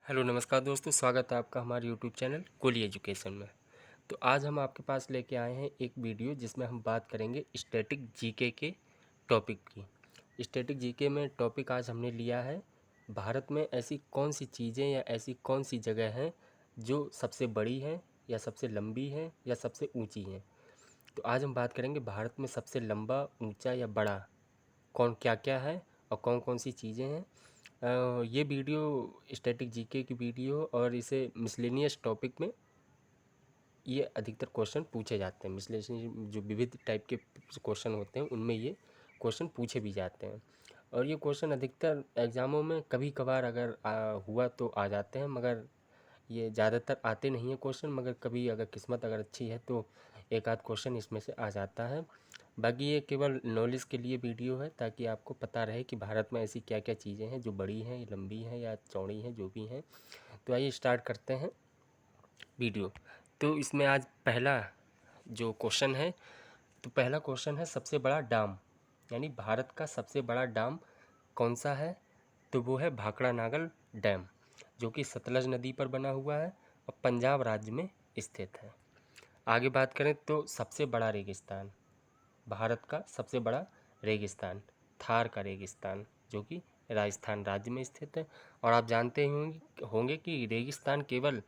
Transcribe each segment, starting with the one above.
Hello नमस्कार दोस्तों, स्वागत है आपका हमारे यूट्यूब चैनल कोली एजुकेशन में। तो आज हम आपके पास लेके आए हैं एक वीडियो जिसमें हम बात करेंगे स्टैटिक जीके के टॉपिक की। स्टैटिक जीके में टॉपिक आज हमने लिया है भारत में ऐसी कौन सी चीज़ें या ऐसी कौन सी जगह हैं जो सबसे बड़ी हैं या सबसे लंबी हैं या सबसे ऊंची हैं। तो आज हम बात करेंगे भारत में सबसे लंबा, ऊंचा या बड़ा कौन क्या क्या है और कौन कौन सी चीज़ें हैं। ये वीडियो स्टैटिक जीके की वीडियो और इसे मिसलेनियस टॉपिक में ये अधिकतर क्वेश्चन पूछे जाते हैं। मिसलेनियस जो विविध टाइप के क्वेश्चन होते हैं उनमें ये क्वेश्चन पूछे भी जाते हैं। और ये क्वेश्चन अधिकतर एग्ज़ामों में कभी कभार अगर हुआ तो आ जाते हैं, मगर ये ज़्यादातर आते नहीं हैं क्वेश्चन। मगर कभी अगर किस्मत अगर अच्छी है तो एक आध क्वेश्चन इसमें से आ जाता है। बाकी ये केवल नॉलेज के लिए वीडियो है ताकि आपको पता रहे कि भारत में ऐसी क्या क्या चीज़ें हैं जो बड़ी हैं, लंबी हैं या चौड़ी हैं, जो भी हैं। तो आइए स्टार्ट करते हैं वीडियो। तो इसमें आज पहला जो क्वेश्चन है, तो पहला क्वेश्चन है सबसे बड़ा डैम, यानी भारत का सबसे बड़ा डैम कौन सा है। तो वो है भाखड़ा नागल डैम, जो कि सतलज नदी पर बना हुआ है और पंजाब राज्य में स्थित है। आगे बात करें तो सबसे बड़ा रेगिस्तान, भारत का सबसे बड़ा रेगिस्तान थार का रेगिस्तान, जो कि राजस्थान राज्य में स्थित है। और आप जानते ही होंगे कि रेगिस्तान केवल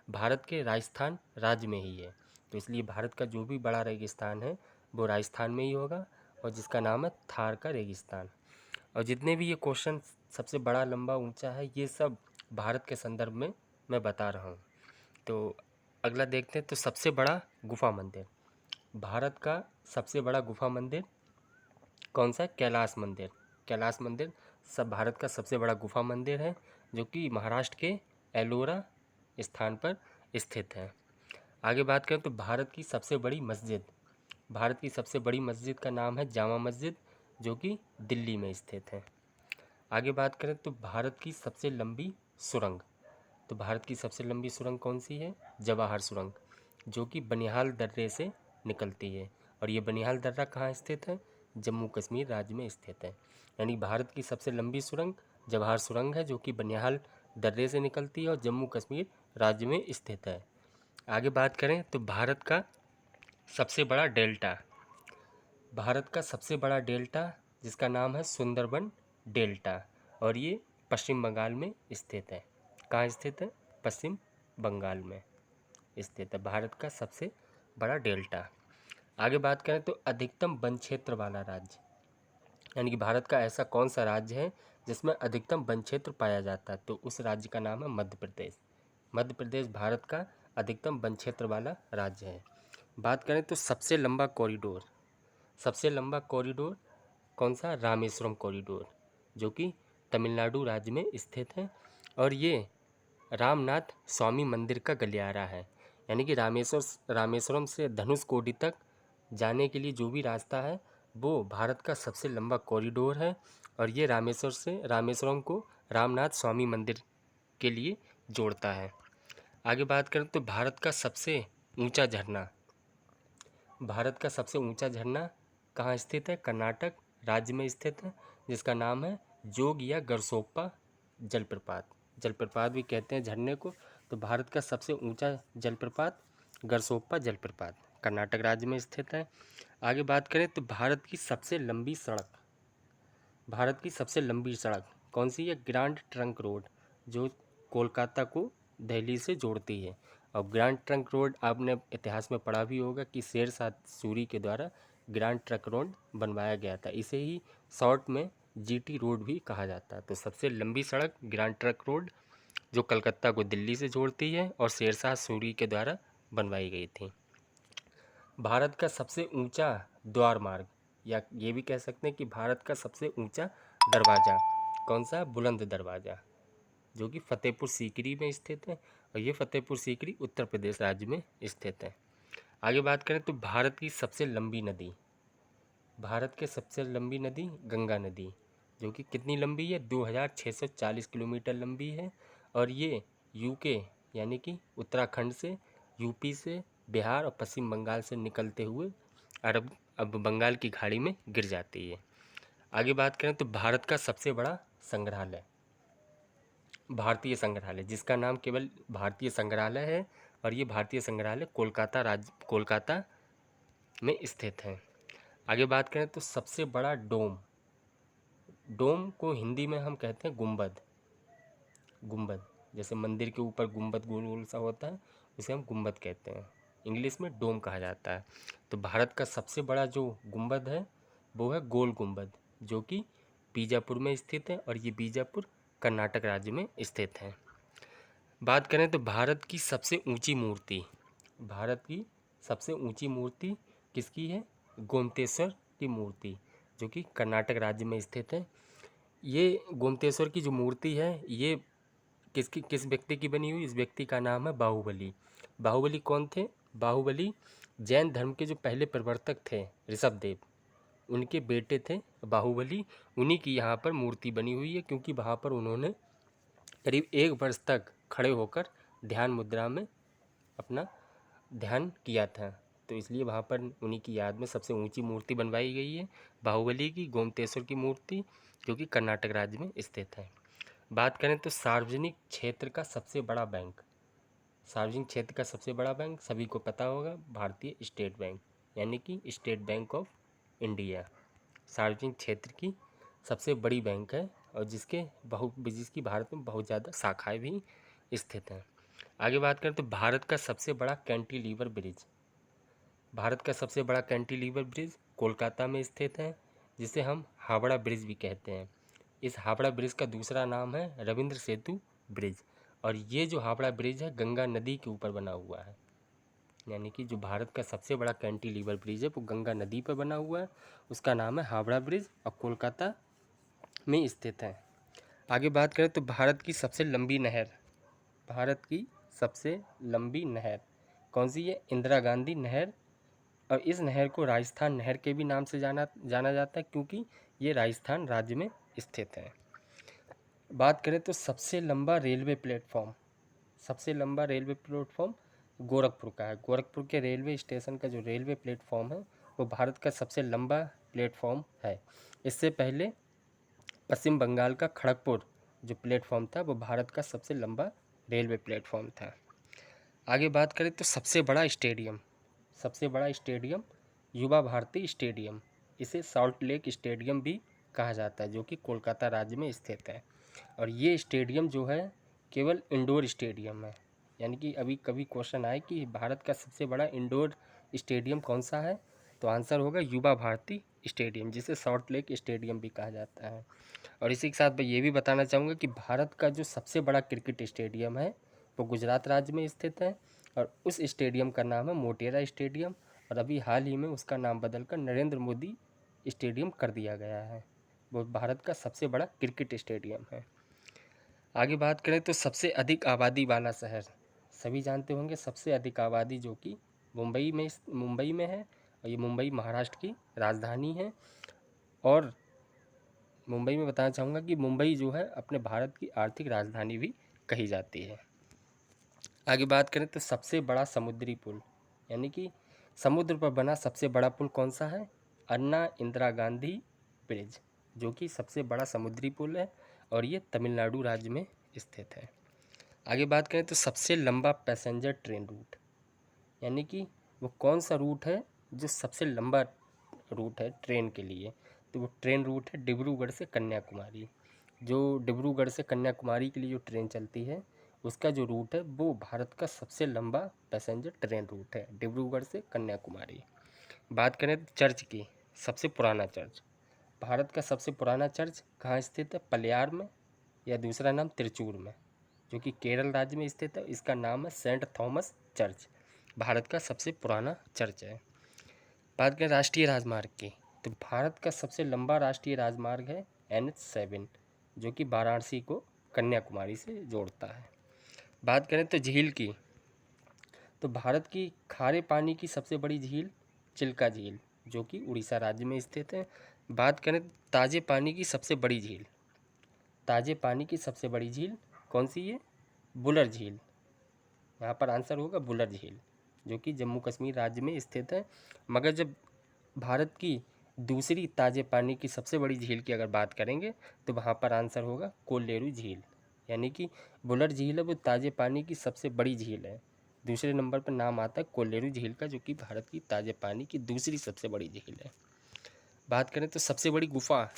भारत के राजस्थान राज्य में ही है। तो इसलिए भारत का जो भी बड़ा रेगिस्तान है वो राजस्थान में ही होगा, और जिसका नाम है थार का रेगिस्तान। और जितने भी ये क्वेश्चन सबसे बड़ा, लंबा, ऊंचा है, ये सब भारत के संदर्भ में मैं बता रहा हूँ। तो अगला देखते हैं। तो सबसे बड़ा गुफा मंदिर, भारत का सबसे बड़ा गुफा मंदिर कौन सा है? कैलाश मंदिर। कैलाश मंदिर सब भारत का सबसे बड़ा गुफा मंदिर है, जो कि महाराष्ट्र के एलोरा स्थान पर स्थित है। आगे बात करें तो भारत की सबसे बड़ी मस्जिद, भारत की सबसे बड़ी मस्जिद का नाम है जामा मस्जिद, जो कि दिल्ली में स्थित है। आगे बात करें तो भारत की सबसे लंबी सुरंग, तो भारत की सबसे लंबी सुरंग कौन सी है? जवाहर सुरंग, जो कि बनिहाल दर्रे से निकलती है। और ये बनिहाल दर्रा कहाँ स्थित है? जम्मू कश्मीर राज्य में स्थित है। यानी भारत की सबसे लंबी सुरंग जवाहर सुरंग है, जो कि बनिहाल दर्रे से निकलती है और जम्मू कश्मीर राज्य में स्थित है। आगे बात करें तो भारत का सबसे बड़ा डेल्टा, भारत का सबसे बड़ा डेल्टा जिसका नाम है सुंदरबन डेल्टा, और ये पश्चिम बंगाल में स्थित है। कहाँ स्थित है? पश्चिम बंगाल में स्थित है भारत का सबसे बड़ा डेल्टा। आगे बात करें तो अधिकतम वन क्षेत्र वाला राज्य, यानी कि भारत का ऐसा कौन सा राज्य है जिसमें अधिकतम वन क्षेत्र पाया जाता है। तो उस राज्य का नाम है मध्य प्रदेश। मध्य प्रदेश भारत का अधिकतम वन क्षेत्र वाला राज्य है। बात करें तो सबसे लंबा कॉरिडोर, सबसे लंबा कॉरिडोर कौन सा? रामेश्वरम कॉरिडोर, जो कि तमिलनाडु राज्य में स्थित है। और ये रामनाथ स्वामी मंदिर का गलियारा है। यानी कि रामेश्वरम से धनुषकोडी तक जाने के लिए जो भी रास्ता है वो भारत का सबसे लंबा कॉरिडोर है। और ये रामेश्वरम को रामनाथ स्वामी मंदिर के लिए जोड़ता है। आगे बात करें तो भारत का सबसे ऊंचा झरना, भारत का सबसे ऊंचा झरना कहाँ स्थित है? कर्नाटक राज्य में स्थित है, जिसका नाम है जोग या गरसोप्पा जलप्रपात। जलप्रपात भी कहते हैं झरने को। तो भारत का सबसे ऊंचा जलप्रपात गरसोप्पा जलप्रपात कर्नाटक राज्य में स्थित है। आगे बात करें तो भारत की सबसे लंबी सड़क, भारत की सबसे लंबी सड़क कौन सी है? ग्रैंड ट्रंक रोड, जो कोलकाता को दिल्ली से जोड़ती है। और ग्रैंड ट्रंक रोड आपने इतिहास में पढ़ा भी होगा कि शेरशाह सूरी के द्वारा ग्रैंड ट्रंक रोड बनवाया गया था। इसे ही शॉर्ट में जीटी रोड भी कहा जाता है। तो सबसे लंबी सड़क ग्रैंड ट्रंक रोड, जो कलकत्ता को दिल्ली से जोड़ती है और शेरशाह सूरी के द्वारा बनवाई गई थी। भारत का सबसे ऊंचा द्वार मार्ग, या ये भी कह सकते हैं कि भारत का सबसे ऊंचा दरवाज़ा कौन सा? बुलंद दरवाज़ा, जो कि फतेहपुर सीकरी में स्थित है। और ये फतेहपुर सीकरी उत्तर प्रदेश राज्य में स्थित है। आगे बात करें तो भारत की सबसे लंबी नदी, भारत की सबसे लंबी नदी गंगा नदी, जो कि कितनी लंबी है? 2640 किलोमीटर लंबी है। और ये यूके यानी कि उत्तराखंड से, यूपी से, बिहार और पश्चिम बंगाल से निकलते हुए अरब अब बंगाल की खाड़ी में गिर जाती है। आगे बात करें तो भारत का सबसे बड़ा संग्रहालय, भारतीय संग्रहालय, जिसका नाम केवल भारतीय संग्रहालय है, और ये भारतीय संग्रहालय कोलकाता में स्थित है। आगे बात करें तो सबसे बड़ा डोम, डोम को हिंदी में हम कहते हैं गुंबद। गुंबद, जैसे मंदिर के ऊपर गुंबद गोल गोल सा होता है, उसे हम गुंबद कहते हैं, इंग्लिश में डोम कहा जाता है। तो भारत का सबसे बड़ा जो गुंबद है वो है गोल गुंबद, जो कि बीजापुर में स्थित है, और ये बीजापुर कर्नाटक राज्य में स्थित है। बात करें तो भारत की सबसे ऊंची मूर्ति, भारत की सबसे ऊंची मूर्ति किसकी है? गोमतेश्वर की मूर्ति, जो कि कर्नाटक राज्य में स्थित है। ये गोमतेश्वर की जो मूर्ति है, ये किस व्यक्ति की बनी हुई? इस व्यक्ति का नाम है बाहुबली। बाहुबली कौन थे? बाहुबली जैन धर्म के जो पहले प्रवर्तक थे, ऋषभदेव, उनके बेटे थे बाहुबली। उन्हीं की यहाँ पर मूर्ति बनी हुई है, क्योंकि वहाँ पर उन्होंने करीब 1 वर्ष तक खड़े होकर ध्यान मुद्रा में अपना ध्यान किया था, तो इसलिए वहाँ पर उन्हीं की याद में सबसे ऊंची मूर्ति बनवाई गई है, बाहुबली की गोमतेश्वर की मूर्ति, जो कि कर्नाटक राज्य में स्थित है। बात करें तो सार्वजनिक क्षेत्र का सबसे बड़ा बैंक, सार्वजनिक क्षेत्र का सबसे बड़ा बैंक सभी को पता होगा, भारतीय स्टेट बैंक, यानी कि स्टेट बैंक ऑफ इंडिया सार्वजनिक क्षेत्र की सबसे बड़ी बैंक है, और जिसकी भारत में बहुत ज़्यादा शाखाएं भी स्थित हैं। आगे बात करें तो भारत का सबसे बड़ा कैंटिलीवर ब्रिज, भारत का सबसे बड़ा कैंटिलीवर ब्रिज कोलकाता में स्थित है, जिसे हम हावड़ा ब्रिज भी कहते हैं। इस हावड़ा ब्रिज का दूसरा नाम है रविंद्र सेतु ब्रिज, और ये जो हावड़ा ब्रिज है गंगा नदी के ऊपर बना हुआ है, यानी कि जो भारत का सबसे बड़ा कैंटिलीवर ब्रिज है वो गंगा नदी पर बना हुआ है, उसका नाम है हावड़ा ब्रिज, और कोलकाता में स्थित है। आगे बात करें तो भारत की सबसे लंबी नहर, भारत की सबसे लंबी नहर कौन सी है? इंदिरा गांधी नहर, और इस नहर को राजस्थान नहर के भी नाम से जाना जाता है, क्योंकि ये राजस्थान राज्य में स्थित है। बात करें तो सबसे लंबा रेलवे प्लेटफॉर्म, सबसे लंबा रेलवे प्लेटफॉर्म गोरखपुर का है। गोरखपुर के रेलवे स्टेशन का जो रेलवे प्लेटफॉर्म है वो भारत का सबसे लंबा प्लेटफॉर्म है। इससे पहले पश्चिम बंगाल का खड़गपुर जो प्लेटफॉर्म था वो भारत का सबसे लंबा रेलवे प्लेटफॉर्म था। आगे बात करें तो सबसे बड़ा स्टेडियम, सबसे बड़ा स्टेडियम युवा भारती स्टेडियम, इसे सॉल्ट लेक स्टेडियम भी कहा जाता है, जो कि कोलकाता राज्य में स्थित है। और ये स्टेडियम जो है केवल इंडोर स्टेडियम है, यानी कि अभी कभी क्वेश्चन आए कि भारत का सबसे बड़ा इंडोर स्टेडियम कौन सा है, तो आंसर होगा युवा भारती स्टेडियम, जिसे सॉल्ट लेक स्टेडियम भी कहा जाता है। और इसी के साथ मैं ये भी बताना चाहूँगा कि भारत का जो सबसे बड़ा क्रिकेट स्टेडियम है वो गुजरात राज्य में स्थित है, और उस स्टेडियम का नाम है मोटेरा स्टेडियम, और अभी हाल ही में उसका नाम बदलकर नरेंद्र मोदी स्टेडियम कर दिया गया है। वो भारत का सबसे बड़ा क्रिकेट स्टेडियम है। आगे बात करें तो सबसे अधिक आबादी वाला शहर, सभी जानते होंगे सबसे अधिक आबादी जो कि मुंबई में है, और ये मुंबई महाराष्ट्र की राजधानी है। और मुंबई में बताना चाहूँगा कि मुंबई जो है अपने भारत की आर्थिक राजधानी भी कही जाती है। आगे बात करें तो सबसे बड़ा समुद्री पुल, यानी कि समुद्र पर बना सबसे बड़ा पुल कौन सा है? अन्ना इंदिरा गांधी ब्रिज, जो कि सबसे बड़ा समुद्री पुल है, और ये तमिलनाडु राज्य में स्थित है। आगे बात करें तो सबसे लंबा पैसेंजर ट्रेन रूट, यानी कि वो कौन सा रूट है जो सबसे लंबा रूट है ट्रेन के लिए, तो वो ट्रेन रूट है डिब्रूगढ़ से कन्याकुमारी। जो डिब्रूगढ़ से कन्याकुमारी के लिए जो ट्रेन चलती है उसका जो रूट है वो भारत का सबसे लंबा पैसेंजर ट्रेन रूट है, डिब्रूगढ़ से कन्याकुमारी। बात करें तो चर्च की, सबसे पुराना चर्च, भारत का सबसे पुराना चर्च कहाँ स्थित है? पलियार में, या दूसरा नाम त्रिचूर में, जो कि केरल राज्य में स्थित है। इसका नाम है सेंट थॉमस चर्च, भारत का सबसे पुराना चर्च है। बात करें राष्ट्रीय राजमार्ग की, तो भारत का सबसे लंबा राष्ट्रीय राजमार्ग है NH7, जो कि वाराणसी को कन्याकुमारी से जोड़ता है। बात करें तो झील की, तो भारत की खारे पानी की सबसे बड़ी झील चिल्का झील, जो कि उड़ीसा राज्य में स्थित है। बात करें ताजे पानी की सबसे बड़ी झील, ताजे पानी की सबसे बड़ी झील कौन सी है? बुलर झील, यहाँ पर आंसर होगा बुलर झील, जो कि जम्मू कश्मीर राज्य में स्थित है। मगर जब भारत की दूसरी ताजे पानी की सबसे बड़ी झील की अगर बात करेंगे तो वहाँ पर आंसर होगा कोल्लेरू झील, यानी कि बुलर झील है वो ताज़े पानी की सबसे बड़ी झील है। दूसरे नंबर पर नाम आता है कोल्लेरू झील का, जो कि भारत की ताज़े पानी की दूसरी सबसे बड़ी झील है। बात करें तो सबसे बड़ी गुफा,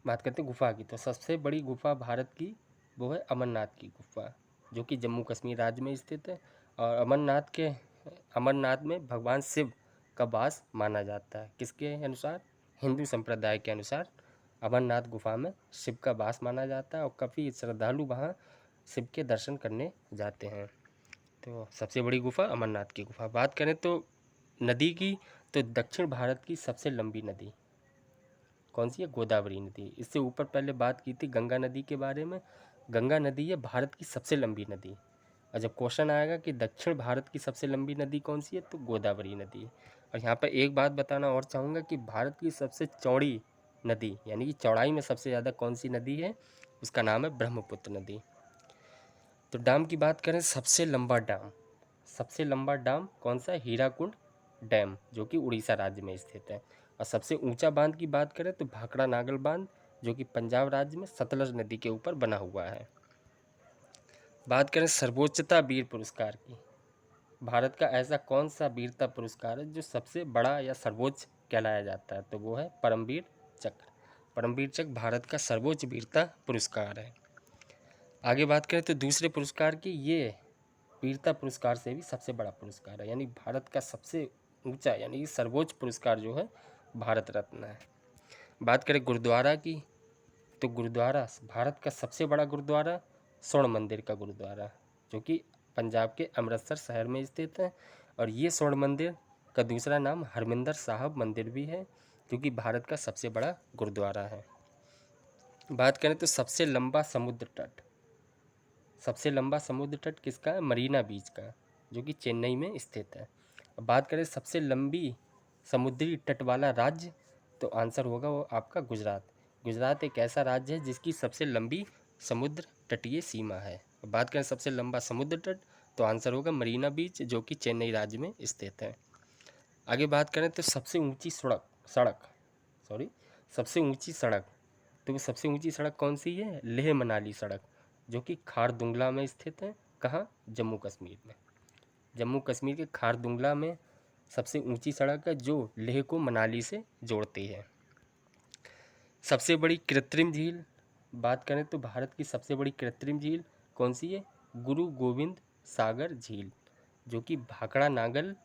बात करते हैं गुफा की, तो सबसे बड़ी गुफा भारत की वो है अमरनाथ की गुफा, जो कि जम्मू कश्मीर राज्य में स्थित है। और अमरनाथ में भगवान शिव का वास माना जाता है। किसके अनुसार? हिंदू संप्रदाय के अनुसार अमरनाथ गुफा में शिव का वास माना जाता है और काफ़ी श्रद्धालु वहाँ शिव के दर्शन करने जाते हैं। तो सबसे बड़ी गुफा अमरनाथ की गुफा। बात करें तो नदी की, तो दक्षिण भारत की सबसे लंबी नदी कौन सी है? गोदावरी नदी। इससे ऊपर पहले बात की थी गंगा नदी के बारे में। गंगा नदी है भारत की सबसे लंबी नदी। और जब क्वेश्चन आएगा कि दक्षिण भारत की सबसे लंबी नदी कौन सी है, तो गोदावरी नदी है। और यहाँ पर एक बात बताना और चाहूँगा कि भारत की सबसे चौड़ी नदी, यानी कि चौड़ाई में सबसे ज़्यादा कौन सी नदी है, उसका नाम है ब्रह्मपुत्र नदी। तो डैम की बात करें, सबसे लंबा डैम कौन सा है? हीराकुंड डैम, जो कि उड़ीसा राज्य में स्थित है। और सबसे ऊंचा बांध की बात करें तो भाखड़ा नागल बांध, जो कि पंजाब राज्य में सतलज नदी के ऊपर बना हुआ है। बात करें सर्वोच्चता वीर पुरस्कार की, भारत का ऐसा कौन सा वीरता पुरस्कार है जो सबसे बड़ा या सर्वोच्च कहलाया जाता है, तो वो है परमवीर चक्र। परमवीर चक्र भारत का सर्वोच्च वीरता पुरस्कार है। आगे बात करें तो दूसरे पुरस्कार की, ये वीरता पुरस्कार से भी सबसे बड़ा पुरस्कार है, यानी भारत का सबसे ऊंचा यानी कि सर्वोच्च पुरस्कार जो है भारत रत्न है। बात करें गुरुद्वारा की, तो गुरुद्वारा भारत का सबसे बड़ा गुरुद्वारा स्वर्ण मंदिर का गुरुद्वारा, जो कि पंजाब के अमृतसर शहर में स्थित है। और ये स्वर्ण मंदिर का दूसरा नाम हरमिंदर साहब मंदिर भी है, जो कि भारत का सबसे बड़ा गुरुद्वारा है। बात करें तो सबसे लंबा समुद्र तट किसका है? मरीना बीच का, जो कि चेन्नई में स्थित है। अब बात करें सबसे लंबी समुद्री तट वाला राज्य, तो आंसर होगा वो आपका गुजरात। गुजरात एक ऐसा राज्य है जिसकी सबसे लंबी समुद्र तटीय सीमा है। अब बात करें सबसे लंबा समुद्र तट, तो आंसर होगा मरीना बीच, जो कि चेन्नई राज्य में स्थित है। आगे बात करें तो सबसे ऊंची सबसे ऊंची सड़क, तो वो सबसे ऊंची सड़क कौन सी है? लेह मनाली सड़क, जो कि खारदुंगला में स्थित है। कहाँ? जम्मू कश्मीर में। जम्मू कश्मीर के खारदुंगला में सबसे ऊंची सड़क है, जो लेह को मनाली से जोड़ती है। सबसे बड़ी कृत्रिम झील, बात करें तो भारत की सबसे बड़ी कृत्रिम झील कौन सी है? गुरु गोविंद सागर झील, जो कि भाखड़ा नागल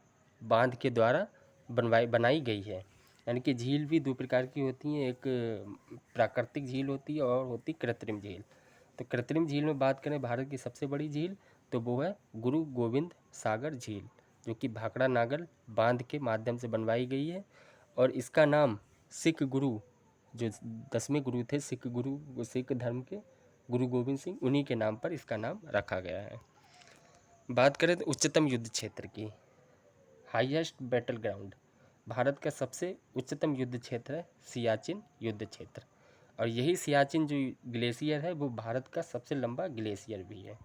बांध के द्वारा बनाई गई है। यानी कि झील भी दो प्रकार की होती हैं, एक प्राकृतिक झील होती है और होती कृत्रिम झील। तो कृत्रिम झील में बात करें भारत की सबसे बड़ी झील, तो वो है गुरु गोविंद सागर झील, जो कि भाखड़ा नागल बांध के माध्यम से बनवाई गई है। और इसका नाम सिख गुरु, जो 10वें गुरु थे सिख धर्म के, गुरु गोविंद सिंह, उन्हीं के नाम पर इसका नाम रखा गया है। बात करें तो उच्चतम युद्ध क्षेत्र की, हाईएस्ट बैटल ग्राउंड, भारत का सबसे उच्चतम युद्ध क्षेत्र है सियाचिन युद्ध क्षेत्र। और यही सियाचिन जो ग्लेशियर है वो भारत का सबसे लंबा ग्लेशियर भी है।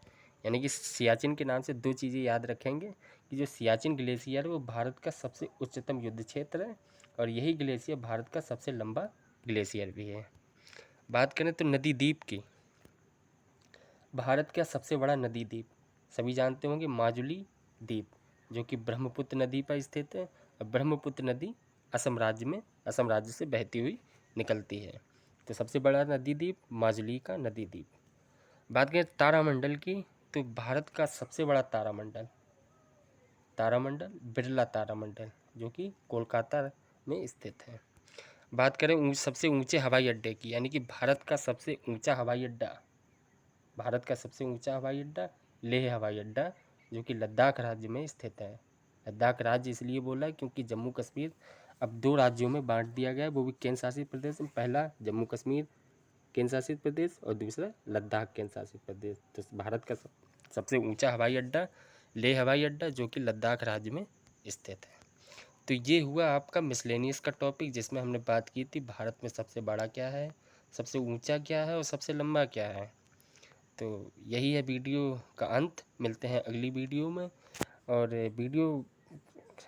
यानी कि सियाचिन के नाम से दो चीज़ें याद रखेंगे कि जो सियाचिन ग्लेशियर है वो भारत का सबसे उच्चतम युद्ध क्षेत्र है, और यही ग्लेशियर भारत का सबसे लंबा ग्लेशियर भी है। बात करें तो नदी द्वीप की, भारत का सबसे बड़ा नदी द्वीप सभी जानते होंगे, माजुली द्वीप, जो कि ब्रह्मपुत्र नदी पर स्थित है। और ब्रह्मपुत्र नदी असम राज्य से बहती हुई निकलती है। तो सबसे बड़ा नदी द्वीप माजुली का नदी द्वीप। बात करें तारामंडल की, तो भारत का सबसे बड़ा तारामंडल बिरला तारामंडल, जो कि कोलकाता में स्थित है। बात करें सबसे ऊंचे हवाई अड्डे की, यानी कि भारत का सबसे ऊंचा हवाई अड्डा लेह हवाई अड्डा, जो कि लद्दाख राज्य में स्थित है। लद्दाख राज्य इसलिए बोला क्योंकि जम्मू कश्मीर अब दो राज्यों में बांट दिया गया है, वो भी केंद्र शासित प्रदेश में। पहला जम्मू कश्मीर केंद्र शासित प्रदेश और दूसरा लद्दाख केंद्र शासित प्रदेश। तो भारत का सबसे ऊंचा हवाई अड्डा लेह हवाई अड्डा, जो कि लद्दाख राज्य में स्थित है। तो ये हुआ आपका मिसलेनियस का टॉपिक, जिसमें हमने बात की थी भारत में सबसे बड़ा क्या है, सबसे ऊंचा क्या है और सबसे लंबा क्या है। तो यही है वीडियो का अंत। मिलते हैं अगली वीडियो में। और वीडियो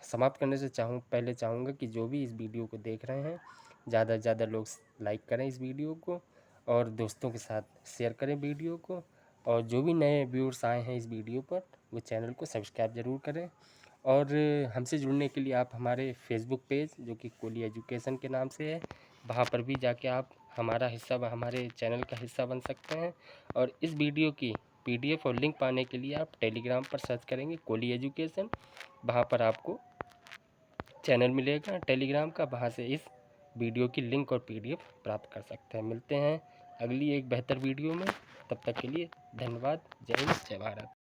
समाप्त करने से पहले चाहूँगा कि जो भी इस वीडियो को देख रहे हैं, ज़्यादा से ज़्यादा लोग लाइक करें इस वीडियो को, और दोस्तों के साथ शेयर करें वीडियो को। और जो भी नए व्यूअर्स आए हैं इस वीडियो पर वो चैनल को सब्सक्राइब ज़रूर करें। और हमसे जुड़ने के लिए आप हमारे फेसबुक पेज जो कि कोहली एजुकेशन के नाम से है, वहाँ पर भी जाके आप हमारे चैनल का हिस्सा बन सकते हैं। और इस वीडियो की PDF और लिंक पाने के लिए आप टेलीग्राम पर सर्च करेंगे कोहली एजुकेशन, वहाँ पर आपको चैनल मिलेगा टेलीग्राम का, वहाँ से इस वीडियो की लिंक और PDF प्राप्त कर सकते हैं। मिलते हैं अगली एक बेहतर वीडियो में, तब तक के लिए धन्यवाद। जय हिंद, जय भारत।